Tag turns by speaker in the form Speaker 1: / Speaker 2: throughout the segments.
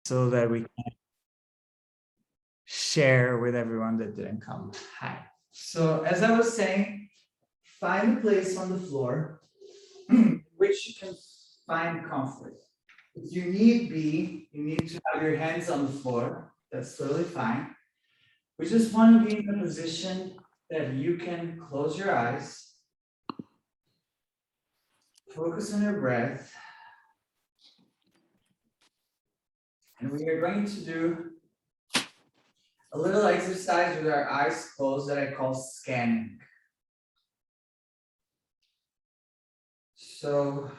Speaker 1: so that we can share with everyone that didn't come. Hi. So as I was saying, find a place on the floor which you can find comfort. If you need be, you need to have your hands on the floor. That's totally fine. We just want to be in a position that you can close your eyes, focus on your breath, and we are going to do a little exercise with our eyes closed that I call scanning. So,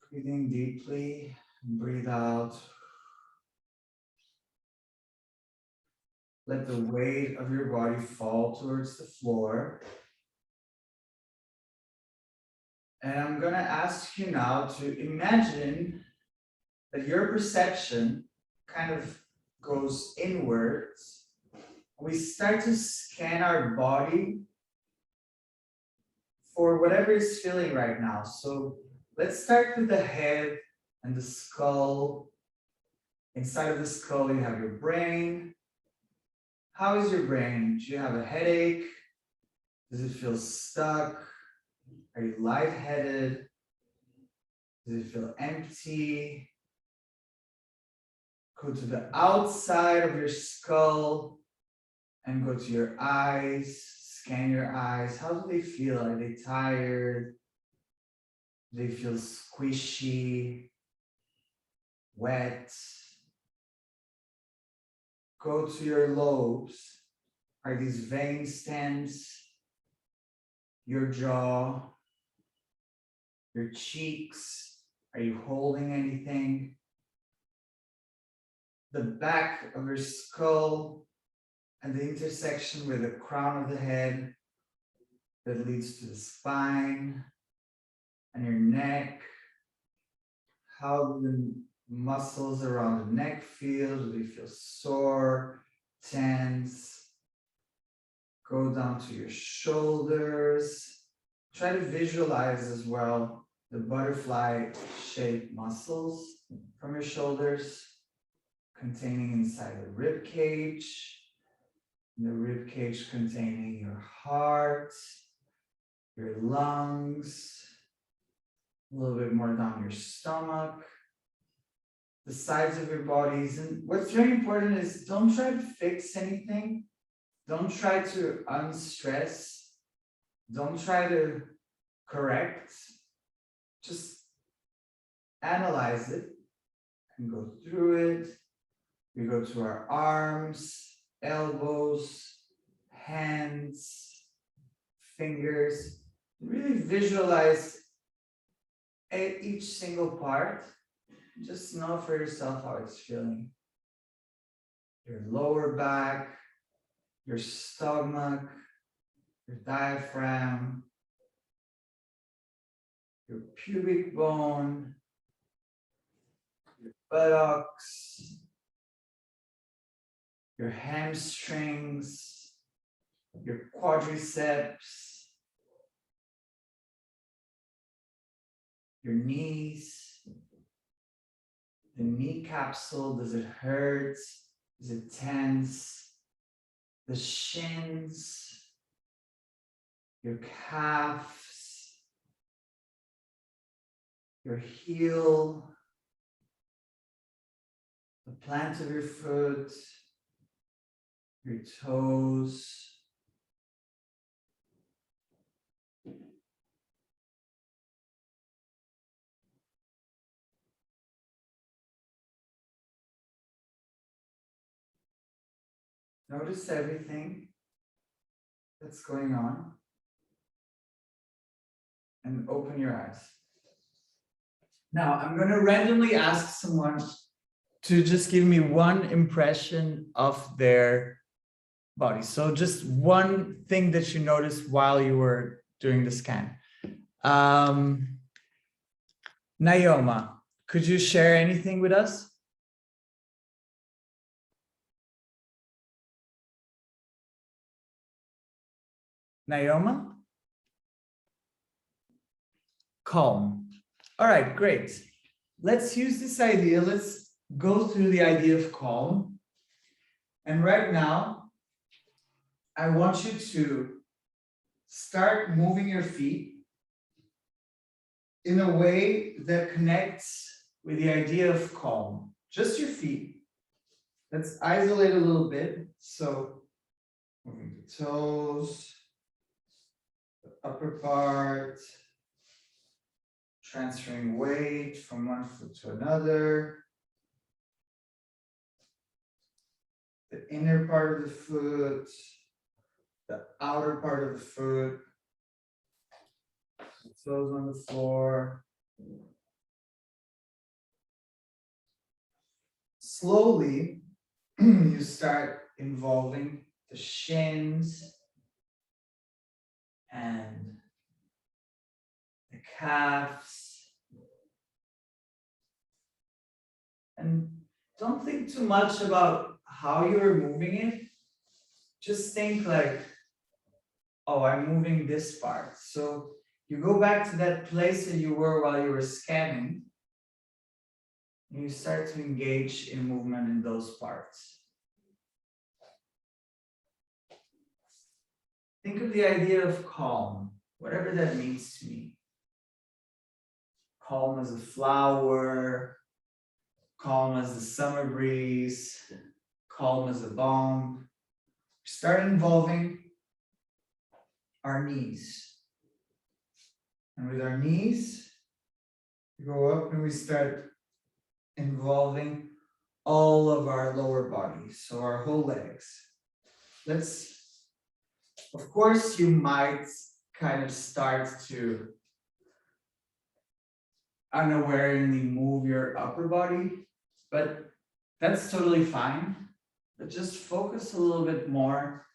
Speaker 1: breathing deeply, breathe out. Let the weight of your body fall towards the floor. And I'm going to ask you now to imagine that your perception kind of goes inwards. We start to scan our body for whatever is feeling right now. So let's start with the head and the skull. Inside of the skull, you have your brain. How is your brain? Do you have a headache? Does it feel stuck? Are you lightheaded? Does it feel empty? Go to the outside of your skull and go to your eyes. Scan your eyes. How do they feel? Are they tired? Do they feel squishy, wet? Go to your lobes. Are these veins tense? Your jaw, your cheeks? Are you holding anything? The back of your skull and the intersection with the crown of the head that leads to the spine and your neck. How do the muscles around the neck feel? Do they feel sore, tense? Go down to your shoulders. Try to visualize as well the butterfly-shaped muscles from your shoulders containing inside the rib cage. The rib cage containing your heart, your lungs, a little bit more down your stomach, the sides of your bodies. And what's very important is don't try to fix anything. Don't try to unstress. Don't try to correct. Just analyze it and go through it. We go to our arms, elbows, hands, fingers. Really visualize each single part. Just know for yourself how it's feeling. Your lower back, your stomach, your diaphragm, your pubic bone, your buttocks, your hamstrings, your quadriceps, your knees, the knee capsule. Does it hurt? Is it tense? The shins, your calves, your heel, the plant of your foot, your toes. Notice everything that's going on and open your eyes. Now, I'm going to randomly ask someone to just give me one impression of their body. So just one thing that you noticed while you were doing the scan. Naoma, could you share anything with us? Naoma? Calm. All right, great. Let's use this idea. Let's go through the idea of calm. And right now, I want you to start moving your feet in a way that connects with the idea of calm. Just your feet. Let's isolate a little bit. So moving the toes, the upper part, transferring weight from one foot to another. The inner part of the foot, the outer part of the foot, the toes on the floor. Slowly, you start involving the shins and the calves. And don't think too much about how you're moving it. Just think like, oh, I'm moving this part. So you go back to that place that you were while you were scanning, and you start to engage in movement in those parts. Think of the idea of calm, whatever that means to me. Calm as a flower, calm as the summer breeze, calm as a bomb. Start involving our knees. And with our knees, we go up and we start involving all of our lower body, so our whole legs. Of course, you might kind of start to unawarely move your upper body, but that's totally fine. But just focus a little bit more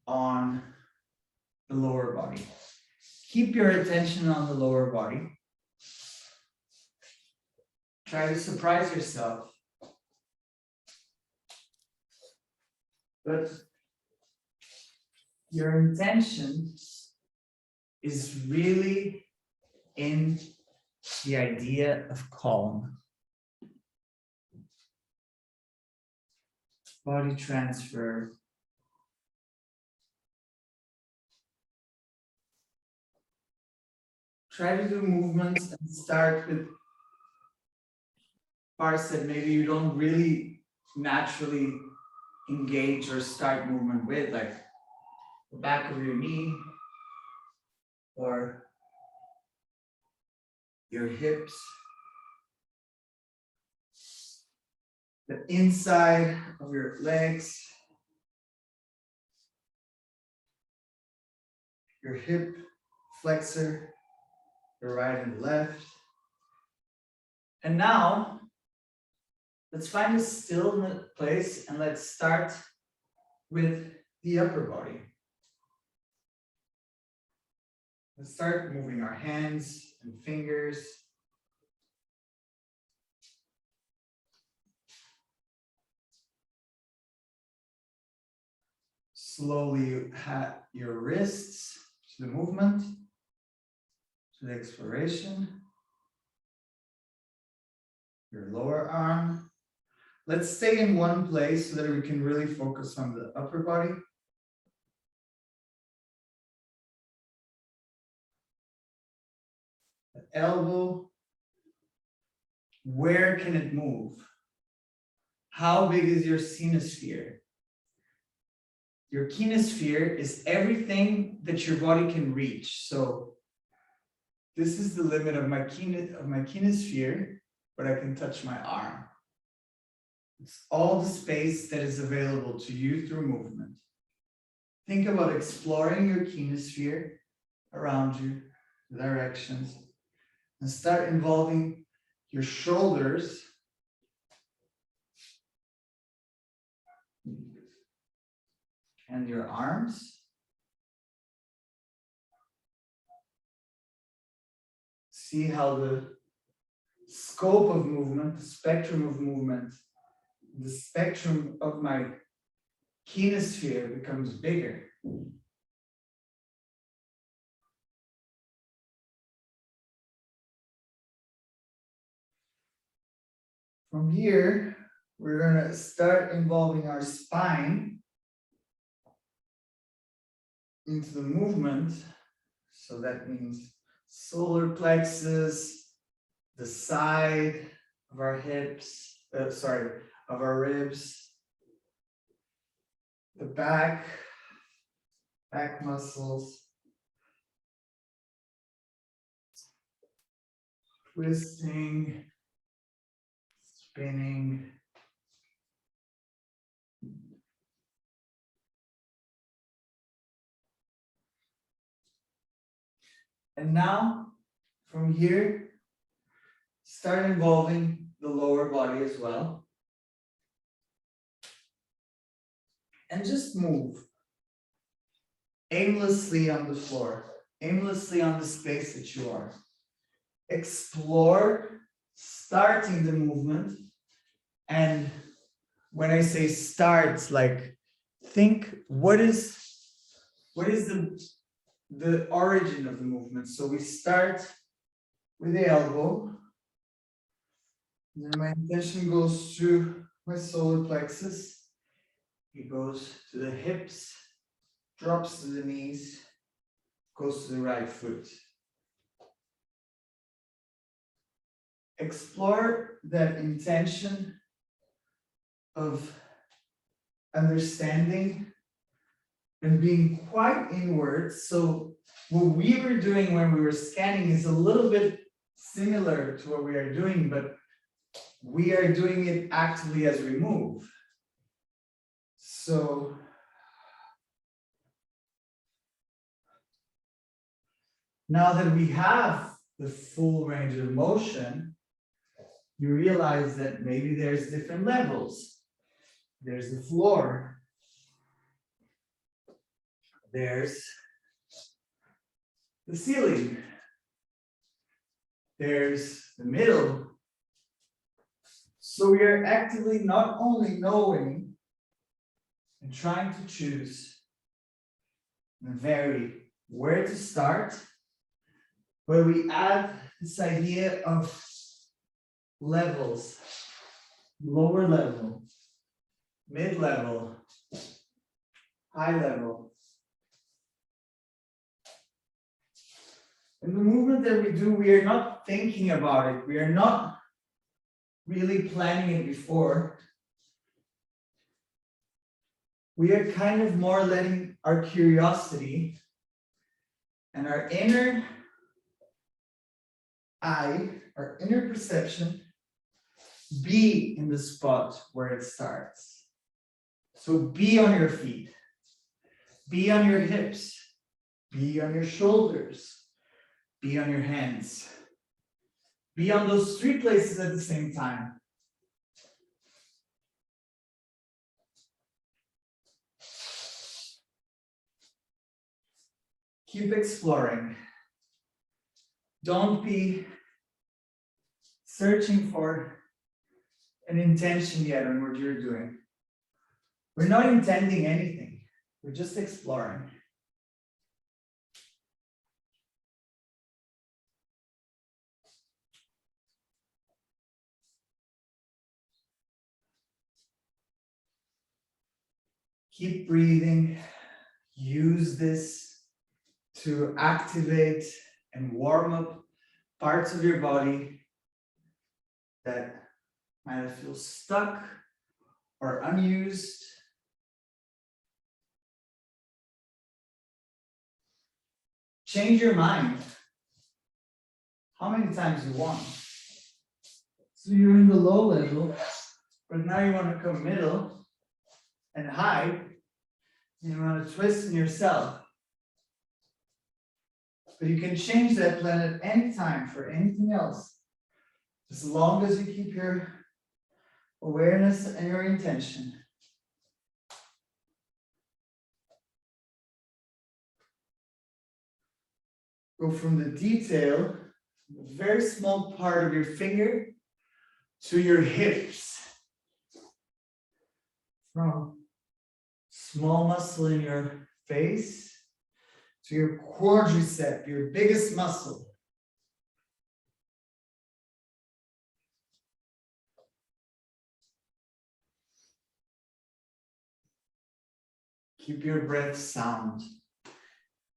Speaker 1: on the lower body. Keep your attention on the lower body. Try to surprise yourself. But your intention is really in the idea of calm. Body transfer. Try to do movements and start with parts that maybe you don't really naturally engage or start movement with, like the back of your knee or your hips, the inside of your legs, your hip flexor, your right and left. And now, let's find a still place and let's start with the upper body. Let's start moving our hands and fingers. Slowly hat your wrists to the movement, to the exploration. Your lower arm. Let's stay in one place so that we can really focus on the upper body. The elbow. Where can it move? How big is your cynosphere? Your kinesphere is everything that your body can reach. So this is the limit of my kinesphere, but I can touch my arm. It's all the space that is available to you through movement. Think about exploring your kinesphere around you, the directions, and start involving your shoulders and your arms. See how the scope of movement, the spectrum of movement, the spectrum of my kinesphere becomes bigger. From here, we're going to start involving our spine into the movement. So that means solar plexus, the side of our hips, of our ribs, the back muscles, twisting, spinning. And now, from here, start involving the lower body as well. And just move aimlessly on the floor, aimlessly on the space that you are. Explore starting the movement. And when I say start, like think what is the origin of the movement. So we start with the elbow. And then my intention goes through my solar plexus. It goes to the hips, drops to the knees, goes to the right foot. Explore that intention of understanding and being quite inward. So what we were doing when we were scanning is a little bit similar to what we are doing, but we are doing it actively as we move. So now that we have the full range of motion, you realize that maybe there's different levels. There's the floor. There's the ceiling. There's the middle. So we are actively not only knowing and trying to choose and vary where to start, but we add this idea of levels, lower level, mid-level, high level. In the movement that we do, we are not thinking about it. We are not really planning it before. We are kind of more letting our curiosity and our inner eye, our inner perception, be in the spot where it starts. So be on your feet, be on your hips, be on your shoulders, be on your hands, be on those three places at the same time. Keep exploring. Don't be searching for an intention yet on what you're doing. We're not intending anything. We're just exploring. Keep breathing. Use this to activate and warm up parts of your body that might feel stuck or unused. Change your mind how many times you want. So you're in the low level, but now you want to come middle and high, and you want to twist in yourself. But you can change that plan at any time for anything else, as long as you keep your awareness and your intention. Go from the detail, a very small part of your finger, to your hips. From small muscle in your face to your quadricep, your biggest muscle. Keep your breath sound.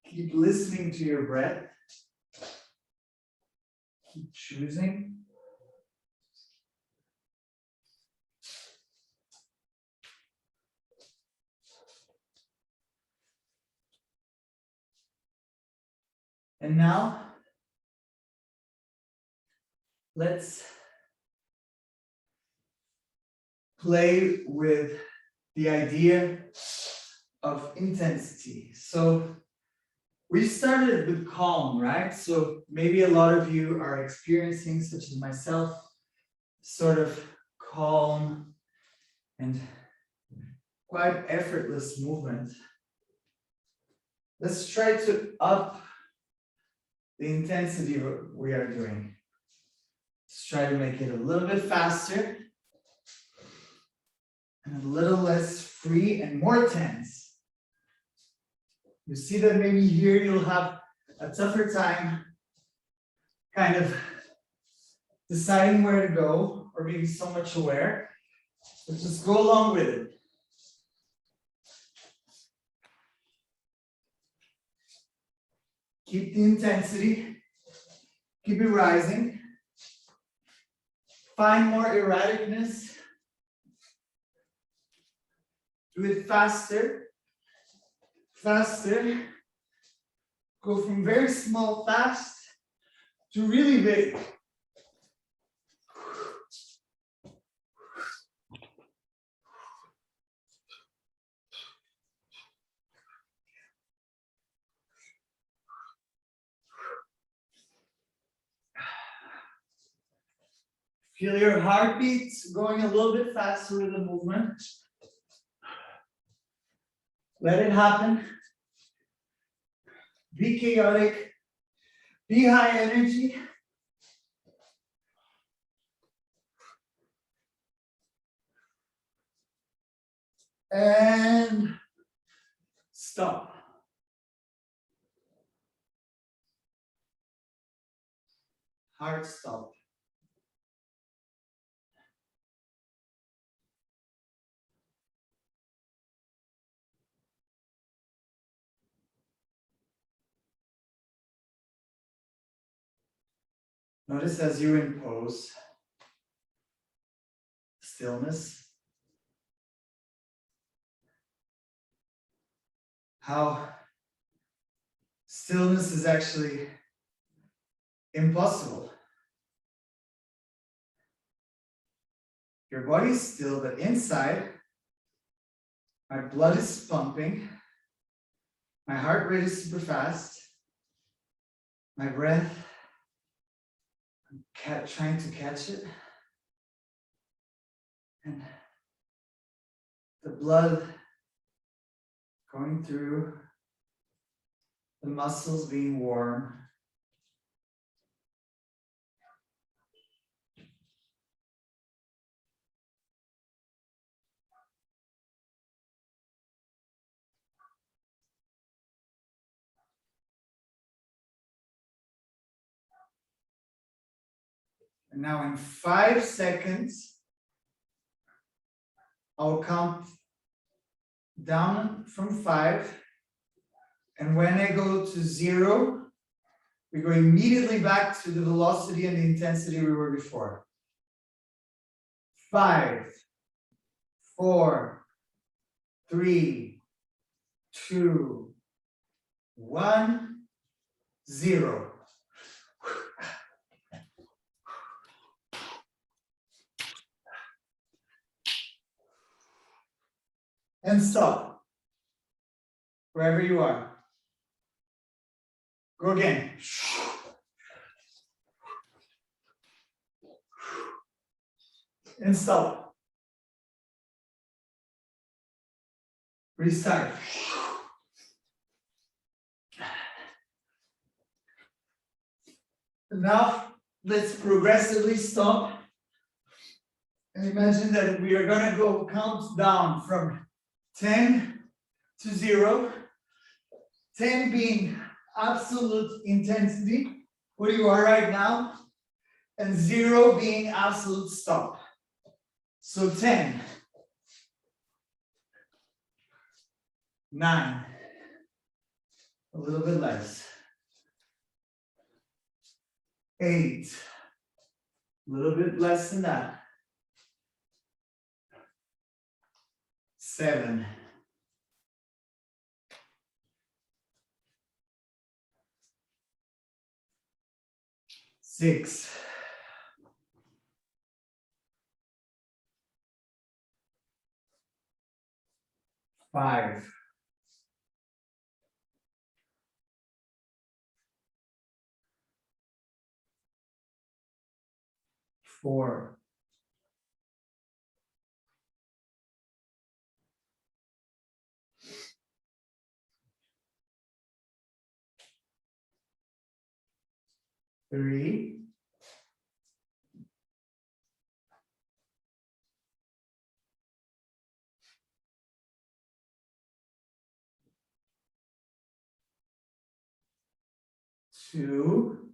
Speaker 1: Keep listening to your breath. Keep choosing. And now, let's play with the idea of intensity. So we started with calm, right? So maybe a lot of you are experiencing, such as myself, sort of calm and quite effortless movement. Let's try to up the intensity we are doing. Let's try to make it a little bit faster and a little less free and more tense. You see that maybe here you'll have a tougher time kind of deciding where to go or being so much aware, but just go along with it. Keep the intensity, keep it rising. Find more erraticness. Do it faster, faster. Go from very small, fast to really big. Feel your heartbeat going a little bit faster with the movement. Let it happen. Be chaotic. Be high energy. And stop. Hard stop. Notice as you impose stillness, how stillness is actually impossible. Your body's still, but inside, my blood is pumping, my heart rate is super fast, my breath, I'm trying to catch it, and the blood going through, the muscles being warm. And now in 5 seconds, I'll count down from 5. And when I go to 0, we go immediately back to the velocity and the intensity we were before. 5, 4, 3, 2, 1, 0. And stop. Wherever you are. Go again. And stop. Restart. Now, let's progressively stop. And imagine that we are going to go count down from 10 to 0. 10 being absolute intensity, where you are right now, and 0 being absolute stop. So 10, 9. A little bit less. 8. A little bit less than that. 7. 6. 5. 4. 3. 2.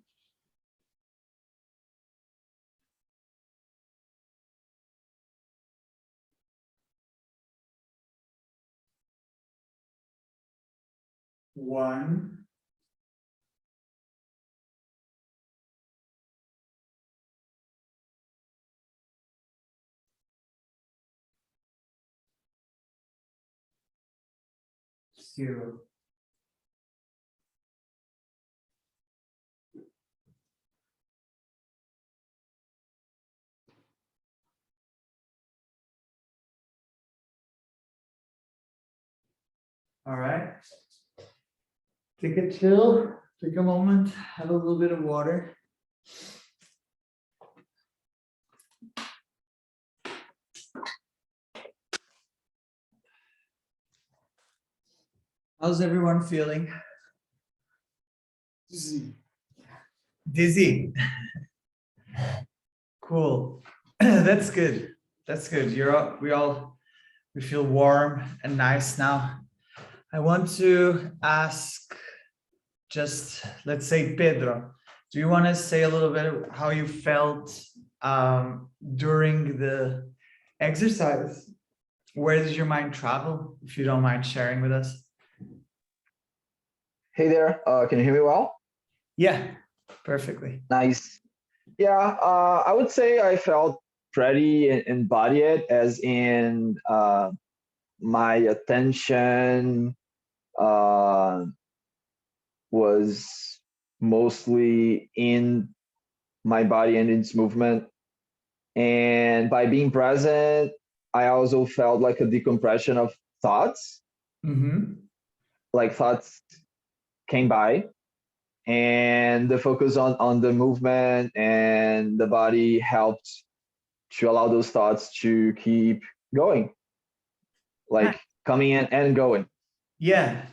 Speaker 1: 1. Zero. All right. Take a chill, take a moment, have a little bit of water. How's everyone feeling? Dizzy. Dizzy. Cool. That's good. That's good. We feel warm and nice now. I want to ask just, let's say, Pedro, do you want to say a little bit of how you felt during the exercise? Where did your mind travel, if you don't mind sharing with us?
Speaker 2: Hey there, can you hear me well?
Speaker 1: Yeah, perfectly.
Speaker 2: Nice. Yeah, I would say I felt pretty embodied, as in my attention was mostly in my body and its movement. And by being present, I also felt like a decompression of thoughts,
Speaker 1: Mm-hmm.
Speaker 2: like thoughts came by and the focus on the movement and the body helped to allow those thoughts to keep going, like coming in and going.
Speaker 1: Yeah.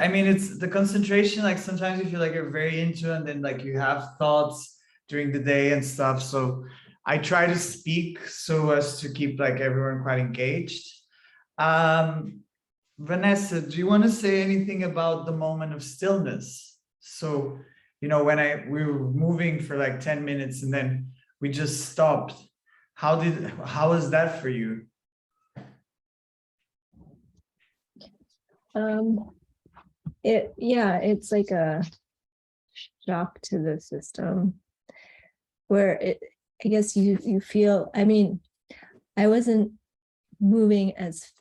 Speaker 1: I mean, it's the concentration. Like sometimes you feel like you're very into it, and then like you have thoughts during the day and stuff. So I try to speak so as to keep like everyone quite engaged. Um, Vanessa, do you want to say anything about the moment of stillness? So, when we were moving for like 10 minutes and then we just stopped. How was that for you?
Speaker 3: It's like a shock to the system where I guess you feel, I mean, I wasn't moving as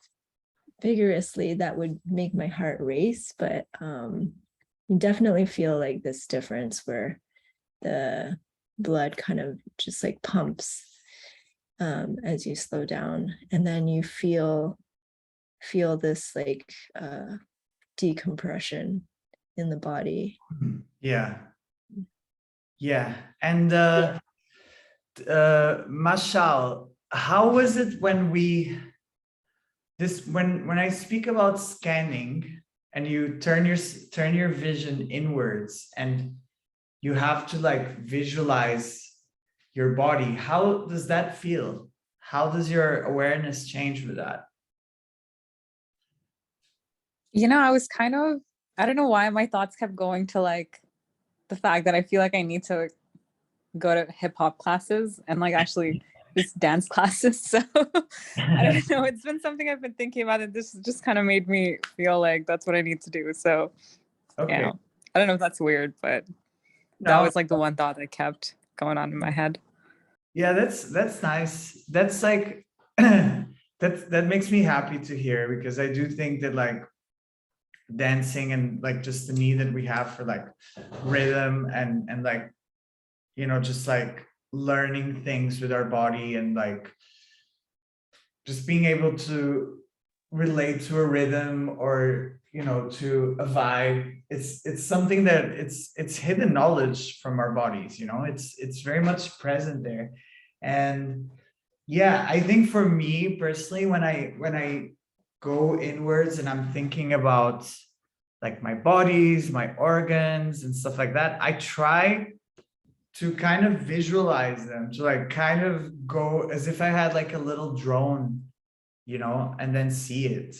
Speaker 3: vigorously that would make my heart race, but you definitely feel like this difference where the blood kind of just like pumps as you slow down, and then you feel this like decompression in the body.
Speaker 1: Yeah. And Mashal, how was it when when I speak about scanning and you turn your vision inwards and you have to like visualize your body, how does that feel? How does your awareness change with that?
Speaker 4: I was I don't know why my thoughts kept going to like the fact that I feel like I need to go to hip hop classes and like actually just dance classes. So I don't know. It's been something I've been thinking about, and this just kind of made me feel like that's what I need to do. So
Speaker 1: Okay.
Speaker 4: yeah, I don't know if that's weird, but that
Speaker 1: No,
Speaker 4: was like the one thought that kept going on in my head.
Speaker 1: yeah, that's nice. That's like that makes me happy to hear, because I do think that like dancing and like just the need that we have for like rhythm and like, you know, just like learning things with our body and like just being able to relate to a rhythm or, you know, to a vibe. It's something that it's hidden knowledge from our bodies, you know, it's very much present there. And yeah, I think for me personally, when I go inwards and I'm thinking about like my bodies, my organs and stuff like that, I try to kind of visualize them, to like kind of go as if I had like a little drone, you know, and then see it.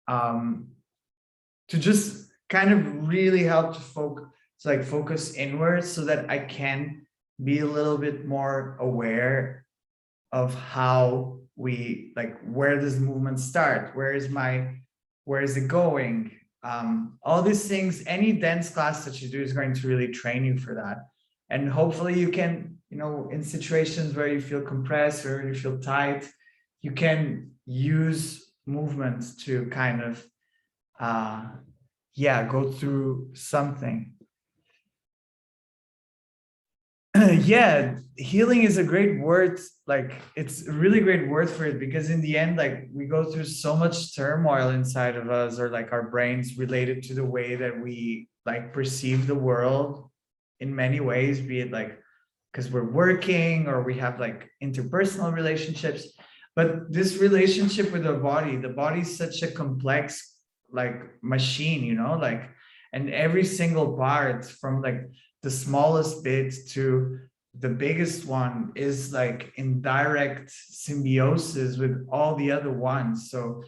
Speaker 1: To just kind of really help to focus inwards so that I can be a little bit more aware of how we like, where does movement start, where is it going, all these things. Any dance class that you do is going to really train you for that. And hopefully you can, you know, in situations where you feel compressed or you feel tight, you can use movements to kind of yeah, go through something. Yeah, healing is a great word. Like, it's a really great word for it, because in the end, like, we go through so much turmoil inside of us, or like our brains, related to the way that we like perceive the world in many ways, be it like because we're working or we have like interpersonal relationships. But this relationship with the body is such a complex like machine, you know, like, and every single part, from like the smallest bit to the biggest one, is like in direct symbiosis with all the other ones. So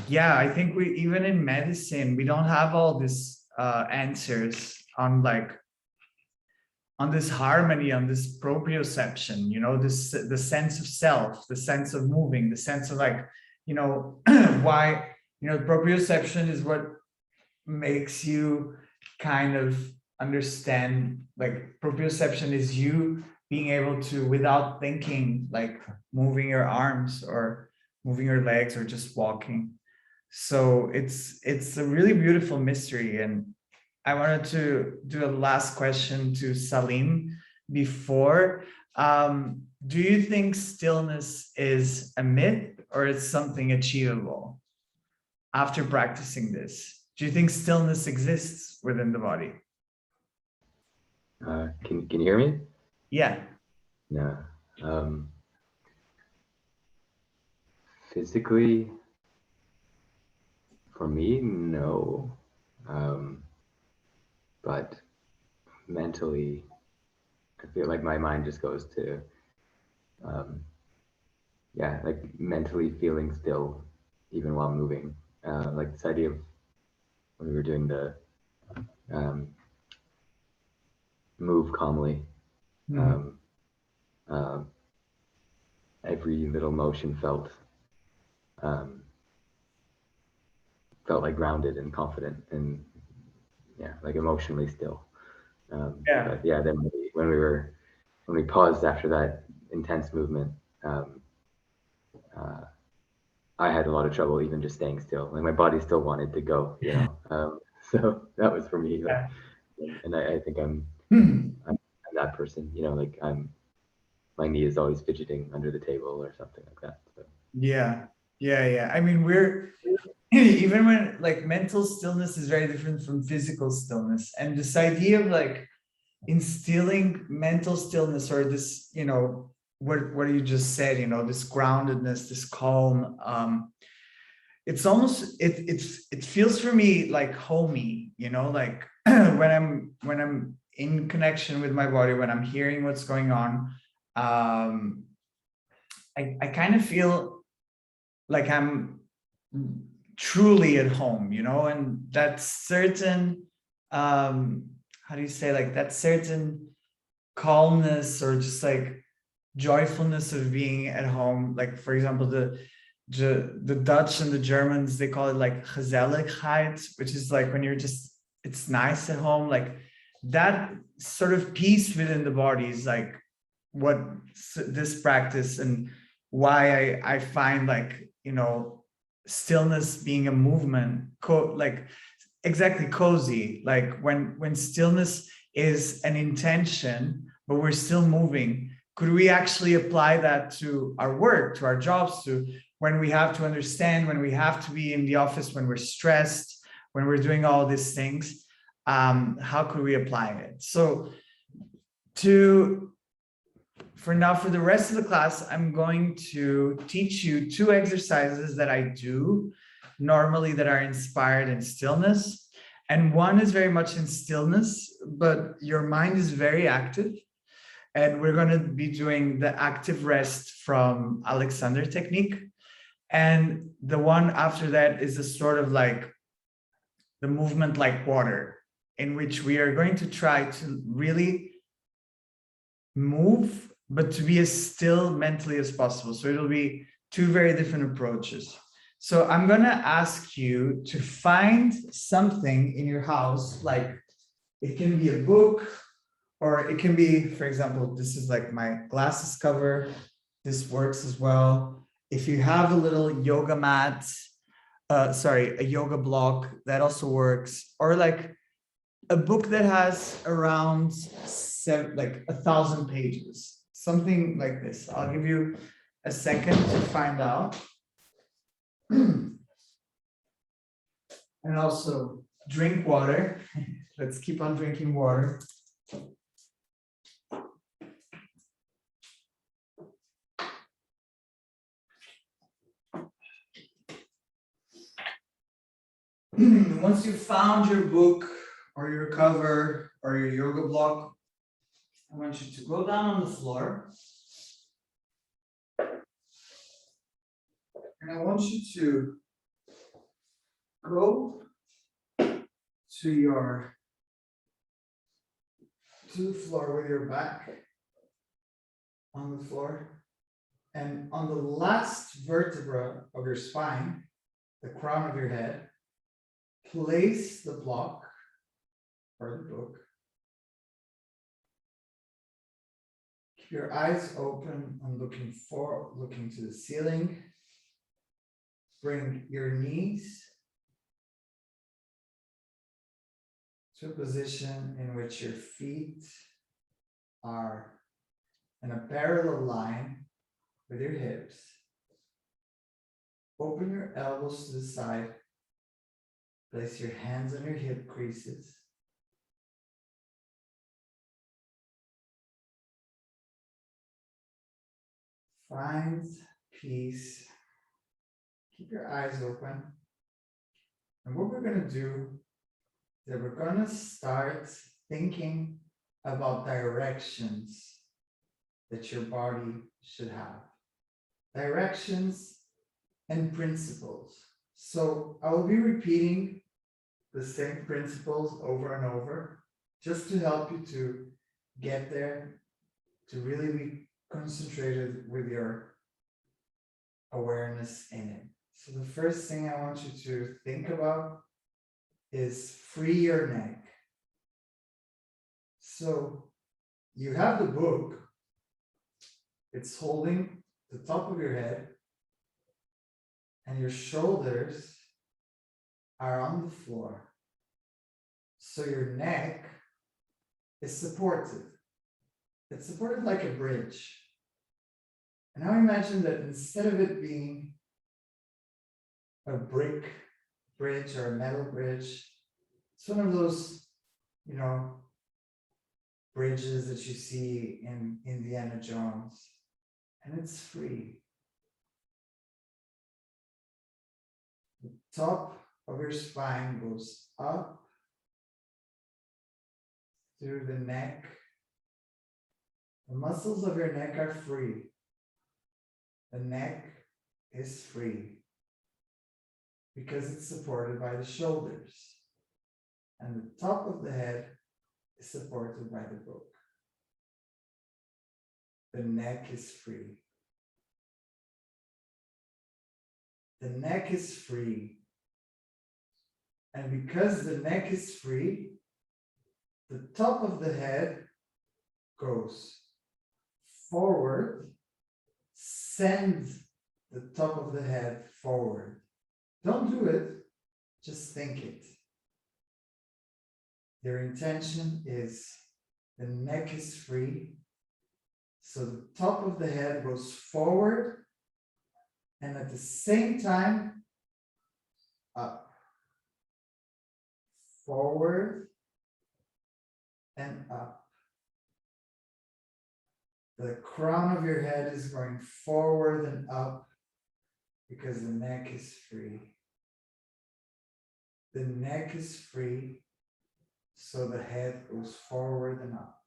Speaker 1: yeah, I think we, even in medicine, we don't have all these answers on like, on this harmony, on this proprioception, you know, this, the sense of self, the sense of moving, the sense of like, you know, why, you know, proprioception is what makes you kind of understand, like proprioception is you being able to, without thinking, like moving your arms or moving your legs or just walking. So it's a really beautiful mystery. And I wanted to do a last question to Salim before. Do you think stillness is a myth, or it's something achievable after practicing this? Do you think stillness exists within the body?
Speaker 5: Can you hear me?
Speaker 1: Yeah.
Speaker 5: No. Physically, for me, no. But mentally, I feel like my mind just goes to, yeah, like mentally feeling still, even while moving. Like this idea of when we were doing the move calmly. Every little motion felt like grounded and confident, and yeah, like emotionally still.
Speaker 1: Yeah.
Speaker 5: But yeah, then when we paused after that intense movement, I had a lot of trouble even just staying still. Like my body still wanted to go, you know. So that was for me. Like, and I think I'm that person, you know. Like my knee is always fidgeting under the table or something like that. So.
Speaker 1: Yeah. I mean, we're even when like mental stillness is very different from physical stillness, and this idea of like instilling mental stillness, or this, you know, what you just said, you know, this groundedness, this calm, it's almost, it feels for me like homey, you know, like when I'm in connection with my body, when I'm hearing what's going on, I kind of feel like I'm truly at home, you know. And that certain, how do you say, like that certain calmness, or just like joyfulness of being at home. Like, for example, the Dutch and the Germans, they call it like gezelligheid, which is like when you're just, it's nice at home. Like that sort of peace within the body is like what this practice, and why I find like, you know, stillness being a movement, like exactly cozy, like when stillness is an intention, but we're still moving. Could we actually apply that to our work, to our jobs, to when we have to understand, when we have to be in the office, when we're stressed, when we're doing all these things? How could we apply it? So for now, for the rest of the class, I'm going to teach you 2 exercises that I do normally that are inspired in stillness. And one is very much in stillness, but your mind is very active. And we're going to be doing the active rest from Alexander technique. And the one after that is a sort of like the movement like water, in which we are going to try to really move, but to be as still mentally as possible. So it'll be 2 very different approaches. So I'm going to ask you to find something in your house, like it can be a book, or it can be, for example, this is like my glasses cover. This works as well. If you have a little yoga mat, a yoga block, that also works. Or like a book that has around 1,000 pages, something like this. I'll give you a second to find out. And also drink water. Let's keep on drinking water. Once you've found your book or your cover or your yoga block, I want you to go down on the floor. And I want you to go to the floor with your back on the floor. And on the last vertebra of your spine, the crown of your head, place the block or the book. Keep your eyes open and looking to the ceiling. Bring your knees to a position in which your feet are in a parallel line with your hips. Open your elbows to the side. Place your hands on your hip creases. Find peace. Keep your eyes open. And what we're going to do is that we're going to start thinking about directions that your body should have. Directions and principles. So I will be repeating the same principles over and over, just to help you to get there, to really be concentrated with your awareness in it. So the first thing I want you to think about is free your neck. So you have the book, it's holding the top of your head, and your shoulders are on the floor. So your neck is supported. It's supported like a bridge. And now imagine that instead of it being a brick bridge or a metal bridge, it's one of those, bridges that you see in Indiana Jones, and it's free. The top of your spine goes up through the neck. The muscles of your neck are free. The neck is free because it's supported by the shoulders. And the top of the head is supported by the book. The neck is free. The neck is free. And because the neck is free, the top of the head goes forward. Send the top of the head forward. Don't do it, just think it. Your intention is the neck is free, so the top of the head goes forward and at the same time up. Forward and up. The crown of your head is going forward and up because the neck is free. The neck is free, so the head goes forward and up.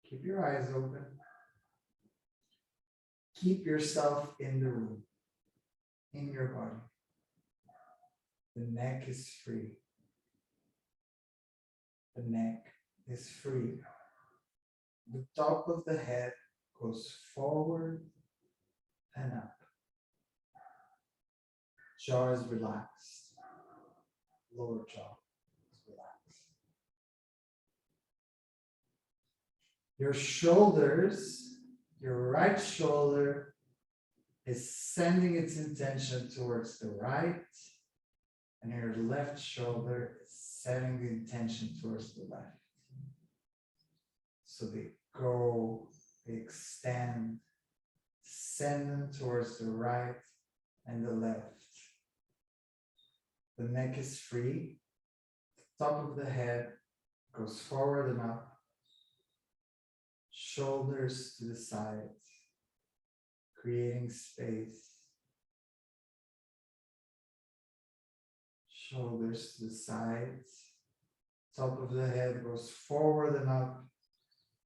Speaker 1: Keep your eyes open. Keep yourself in the room, in your body. The neck is free. The neck is free. The top of the head goes forward and up. Jaw is relaxed. Lower jaw is relaxed. Your shoulders, your right shoulder is sending its intention towards the right, and your left shoulder is setting the intention towards the left. So they go, they extend, send them towards the right and the left. The neck is free. The top of the head goes forward and up. Shoulders to the sides, creating space. Shoulders to the sides. Top of the head goes forward and up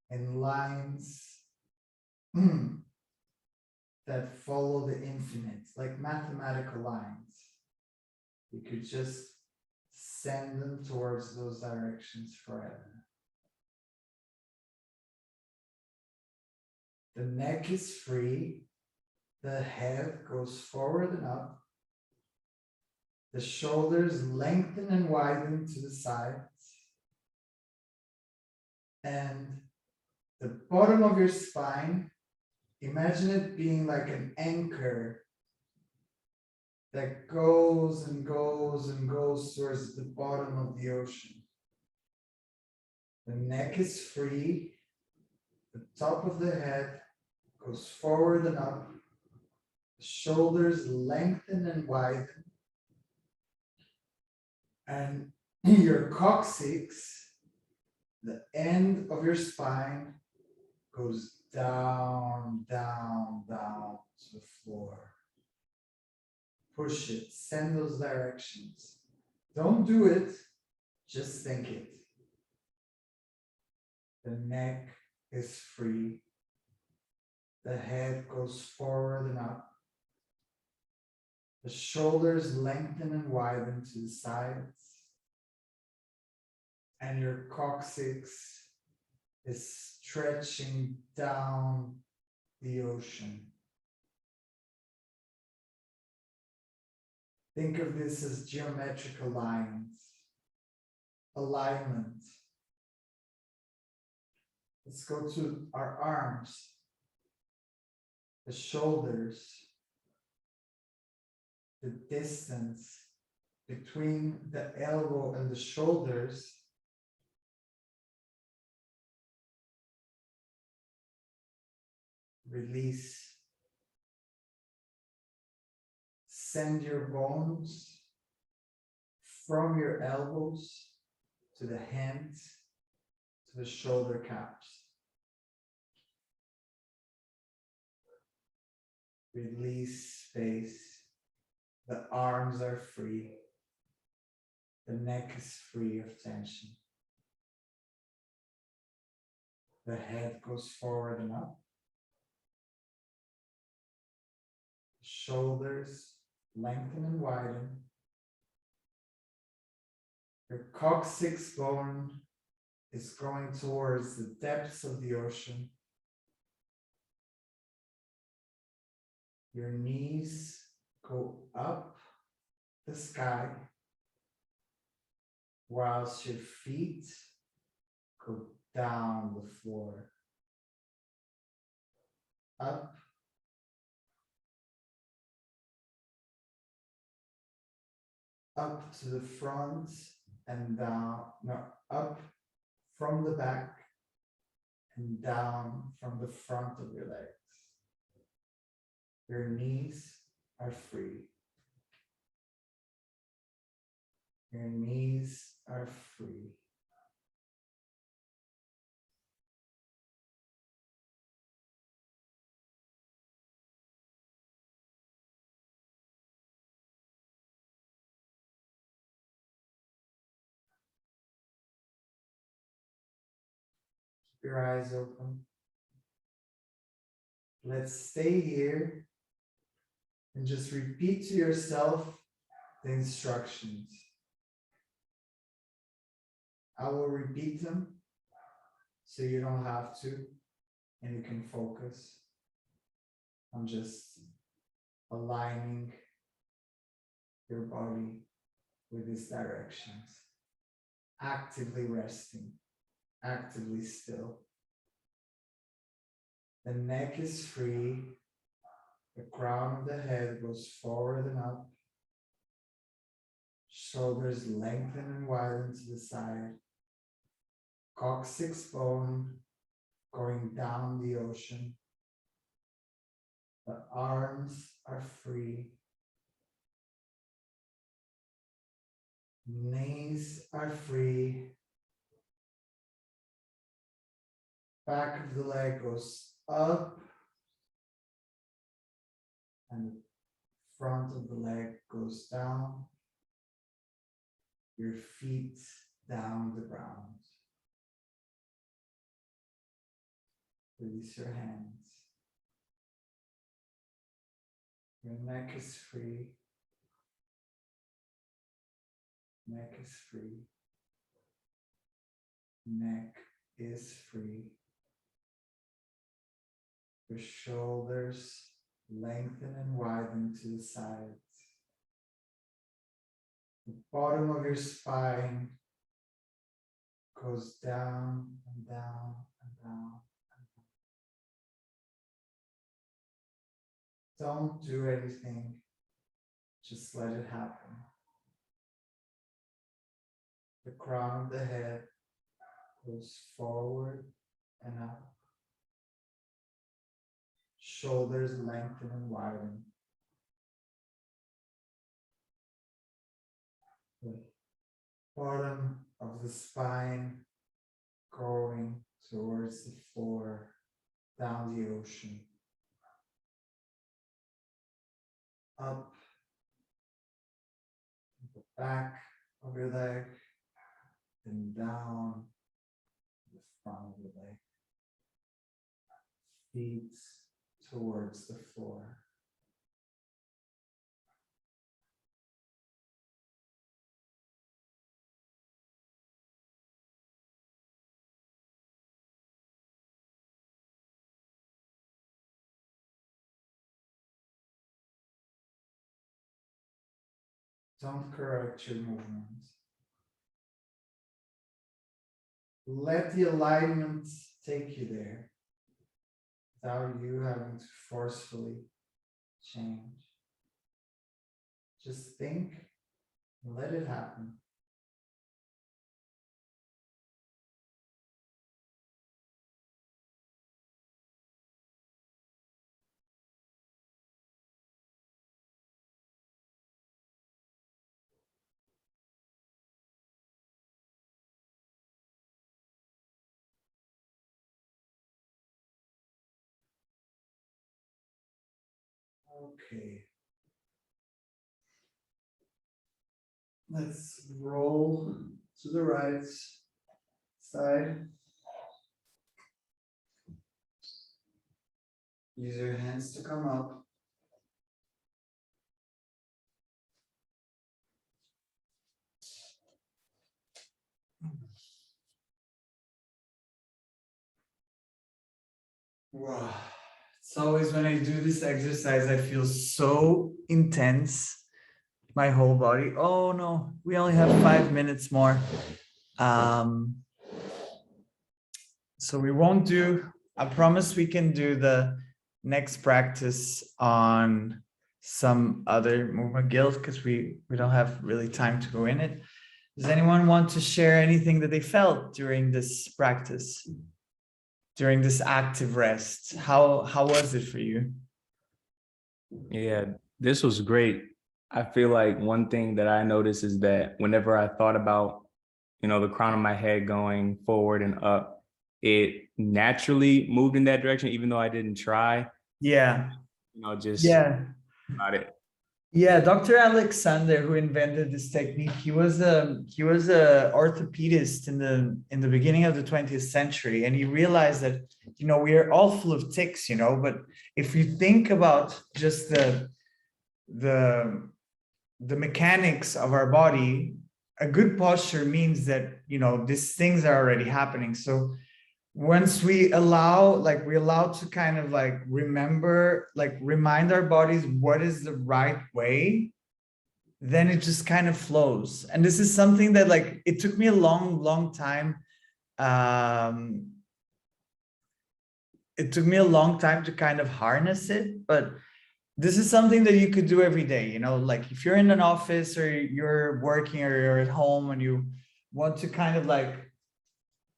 Speaker 1: in lines that follow the infinite, like mathematical lines. You could just send them towards those directions forever. The neck is free. The head goes forward and up. The shoulders lengthen and widen to the sides. And the bottom of your spine, imagine it being like an anchor that goes and goes and goes towards the bottom of the ocean. The neck is free. The top of the head goes forward and up. The shoulders lengthen and widen. And your coccyx, the end of your spine, goes down, down, down to the floor. Push it, send those directions. Don't do it, just think it. The neck is free. The head goes forward and up. The shoulders lengthen and widen to the sides. And your coccyx is stretching down the ocean. Think of this as geometrical lines, alignment. Let's go to our arms, the shoulders, the distance between the elbow and the shoulders release. Send your bones from your elbows to the hands, to the shoulder caps. Release space. The arms are free. The neck is free of tension. The head goes forward and up. Shoulders lengthen and widen. Your coccyx bone is going towards the depths of the ocean. Your knees go up the sky, whilst your feet go down the floor. Up. Up to the front and down, no, up from the back and down from the front of your legs. Your knees are free. Your knees are free. Keep your eyes open. Let's stay here and just repeat to yourself the instructions. I will repeat them so you don't have to, and you can focus on just aligning your body with these directions. Actively resting, actively still. The neck is free. The crown of the head goes forward and up. Shoulders lengthen and widen to the side. Coccyx bone going down the ocean. The arms are free. Knees are free. Back of the leg goes up. And the front of the leg goes down. Your feet down the ground. Release your hands. Your neck is free. Neck is free. Neck is free. Your shoulders lengthen and widen to the sides. The bottom of your spine goes down and down and down. Don't do anything, just let it happen. The crown of the head goes forward and up. Shoulders lengthen and widen. The bottom of the spine going towards the floor, down the ocean. Up the back of your leg and down the front of your leg. Feet towards the floor. Don't correct your movements. Let the alignment take you there without you having to forcefully change. Just think and let it happen. Okay. Let's roll to the right side. Use your hands to come up. Wow, It's always when I do this exercise, I feel so intense, my whole body. Oh no, we only have 5 minutes more. So we won't do, I promise we can do the next practice on some other movement guild because we don't have really time to go in it. Does anyone want to share anything that they felt during this practice? During this active rest? How was it for you?
Speaker 6: Yeah, this was great. I feel like one thing that I noticed is that whenever I thought about, the crown of my head going forward and up, it naturally moved in that direction, even though I didn't try.
Speaker 1: Yeah.
Speaker 6: Just
Speaker 1: Yeah.
Speaker 6: about it.
Speaker 1: Yeah, Dr. Alexander, who invented this technique, he was a orthopedist in the beginning of the 20th century, and he realized that we are all full of tics, but if you think about just the mechanics of our body, a good posture means that these things are already happening. So once we allow to kind of remember, remind our bodies what is the right way, then it just kind of flows. And this is something that it took me a long time. It took me a long time to kind of harness it, but this is something that you could do every day. If you're in an office or you're working or you're at home and you want to kind of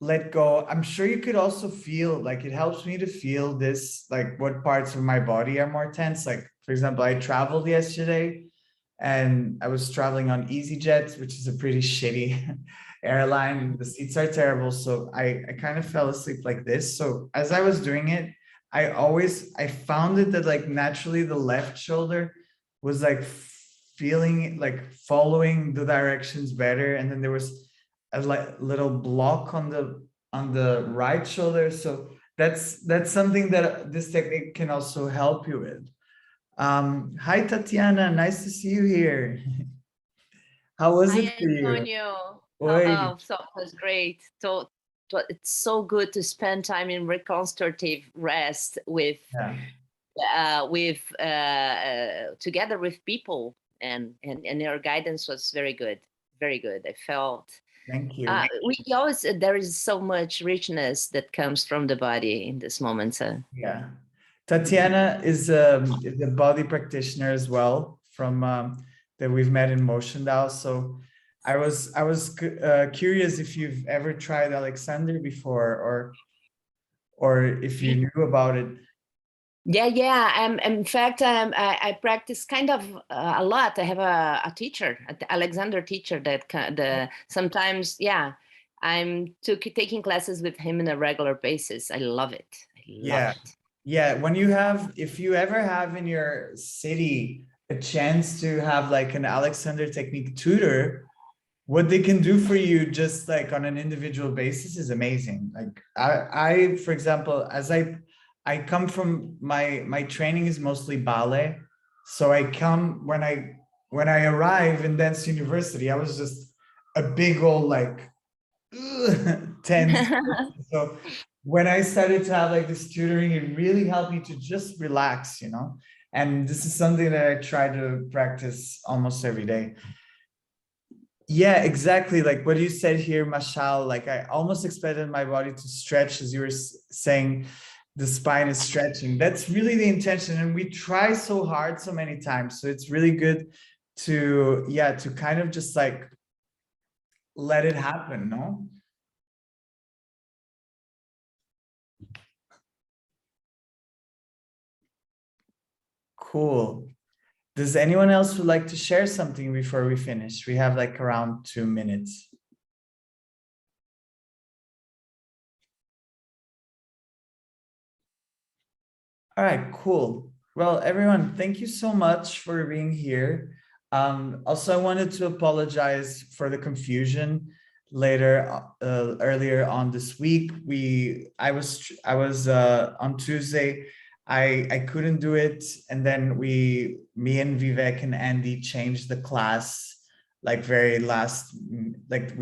Speaker 1: let go. I'm sure you could also feel it helps me to feel this, what parts of my body are more tense. For example, I traveled yesterday and I was traveling on EasyJet, which is a pretty shitty airline. The seats are terrible. So I kind of fell asleep like this. So as I was doing it, I found it that naturally the left shoulder was feeling following the directions better. And then there was a little block on the right shoulder. So that's something that this technique can also help you with. Hi Tatiana, nice to see you here. How was it for you?
Speaker 7: Antonio.
Speaker 1: Oi.
Speaker 7: So it was great. So it's so good to spend time in reconstructive rest together with people, and your guidance was very good. Very good. I felt.
Speaker 1: Thank you.
Speaker 7: We always there is so much richness that comes from the body in this moment.
Speaker 1: Yeah, Tatiana is a body practitioner as well from that we've met in Motion DAO. So I was curious if you've ever tried Alexander before, or if you knew about it.
Speaker 7: Yeah. In fact, I practice kind of a lot. I have a teacher, an Alexander teacher that sometimes, I'm taking classes with him on a regular basis. I love it.
Speaker 1: Yeah. If you ever have in your city a chance to have an Alexander technique tutor, what they can do for you just on an individual basis is amazing. I for example, as I come from my training is mostly ballet. So I come when I arrive in dance university, I was just a big old tense. So when I started to have this tutoring, it really helped me to just relax, and this is something that I try to practice almost every day. Yeah, exactly. What you said here, Mashal, I almost expected my body to stretch as you were saying the spine is stretching. That's really the intention. And we try so hard so many times. So it's really good to kind of just let it happen, no? Cool. Does anyone else would like to share something before we finish? We have around 2 minutes. All right, cool. Well, everyone, thank you so much for being here. Also, I wanted to apologize for the confusion earlier on this week. I was on Tuesday. I couldn't do it, and then me and Vivek and Andy changed the class we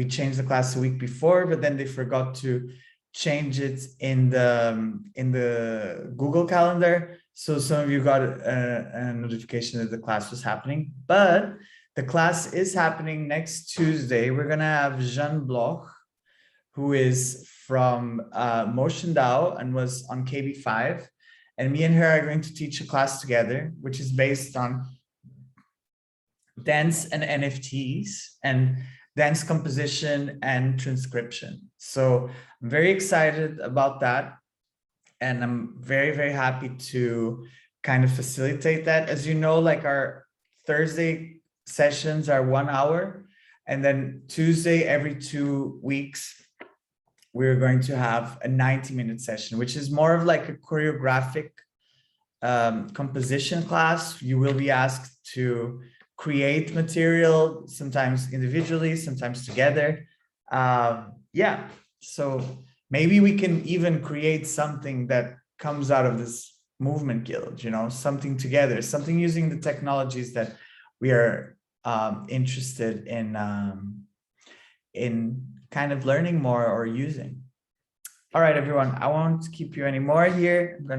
Speaker 1: changed the class the week before, but then they forgot to change it in the Google Calendar. So some of you got a notification that the class was happening, but the class is happening next Tuesday. We're gonna have Jeanne Bloch, who is from Motion DAO and was on KB7. And me and her are going to teach a class together, which is based on dance and NFTs and dance composition and transcription. So I'm very excited about that. And I'm very, very happy to kind of facilitate that. As you know, like our Thursday sessions are 1 hour. And then Tuesday, every 2 weeks, we're going to have a 90-minute session, which is more of like a choreographic composition class. You will be asked to create material, sometimes individually, sometimes together. Yeah, so maybe we can even create something that comes out of this movement guild, you know, something together, something using the technologies that we are interested in kind of learning more or using. All right, everyone, I won't keep you anymore here. I'm gonna